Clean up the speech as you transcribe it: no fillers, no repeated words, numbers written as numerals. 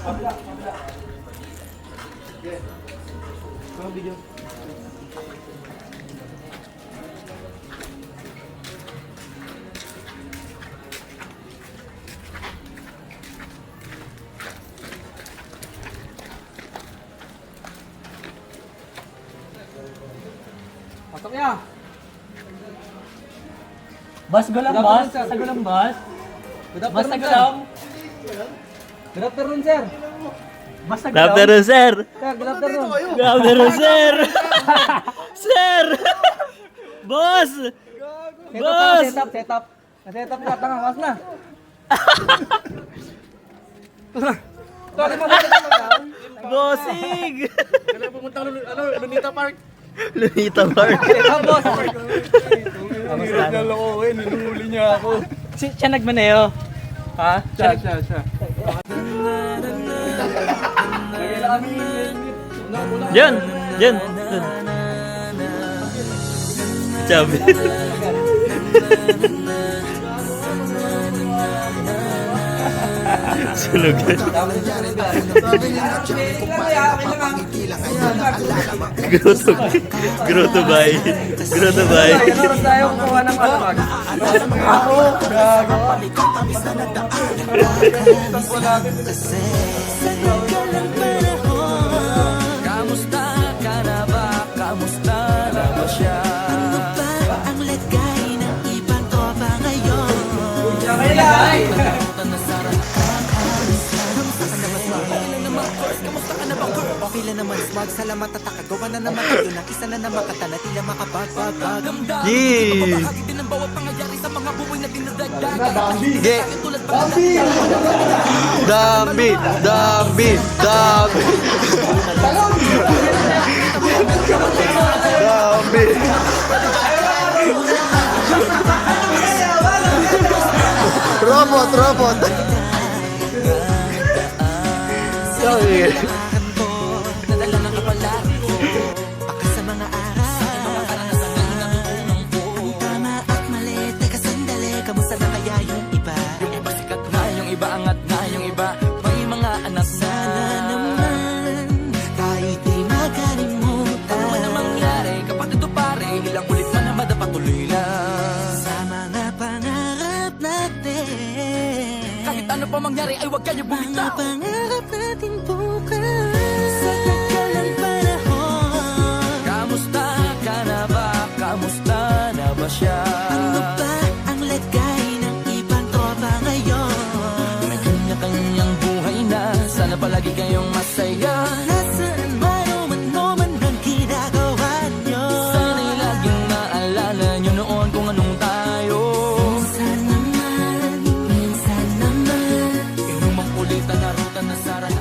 Video. Pasok niya. Bas gulam, bas. Sa gulam, bas. Bas sa gulam. Good afternoon, sir. Bas sa Good gulam. afternoon, sir. Sir, good afternoon. Good afternoon, sir. Sir! Boss! Boss! Set up. Set up ka, tanga, mas na. Sorry mo ba Bossing! Kailangan pumunta ko Lunita Park. Lunita Park. Set boss. Kamusta? Ninuhuli niya ako. Siya nagmaneho. Ha? Siya. Diyan! Diyan! Sabi. Sunugan. Grotto bay. Grotto bay. Oras tayo kukuha ng alamag. Ako, Kamusta ka na ba? Kamusta na ba siya? Ano ba ang lagay ng ibang tropa ngayon? Kamusta ka na ba, girl? Okay lang naman, smart. Salamat at takagawa na naman tayo ng isa na naman katanatila makabagbag. Yee! Bahagi din ang bawat pangyayari sa mga buhay na dinadagdagan. Yeah. Dami! Dami! Dami! Dami! Robot! Sorry. Nadala ng kapalaran ko. Baka sa mga aral. Ang tama at mali. Teka sandali, kamusta na kaya yung iba? Yung iba sikat na, yung iba angat na, yung iba may mga anak na. Sana naman kahit di makalimutan. Ano man ang mangyari, kapag ito pare, ilang ulit man na madapatuloy lang. Sa mga pangarap natin. Kahit ano pa mangyari, ay huwag kayo bumitaw. Mga pangarap natin bukas. Sa tagalang panahon. Kamusta ka na ba? Kamusta na ba siya? Ano ba ang lagay ng ibang tropa ngayon? May kanya-kanyang buhay na. Sana palagi kayong masaya. Nasaan man o ano man ang ginagawa nyo. Sana'y laging maalala nyo noon kung anong tayo. Minsan naman. Inuman kulitan na ruta na sarang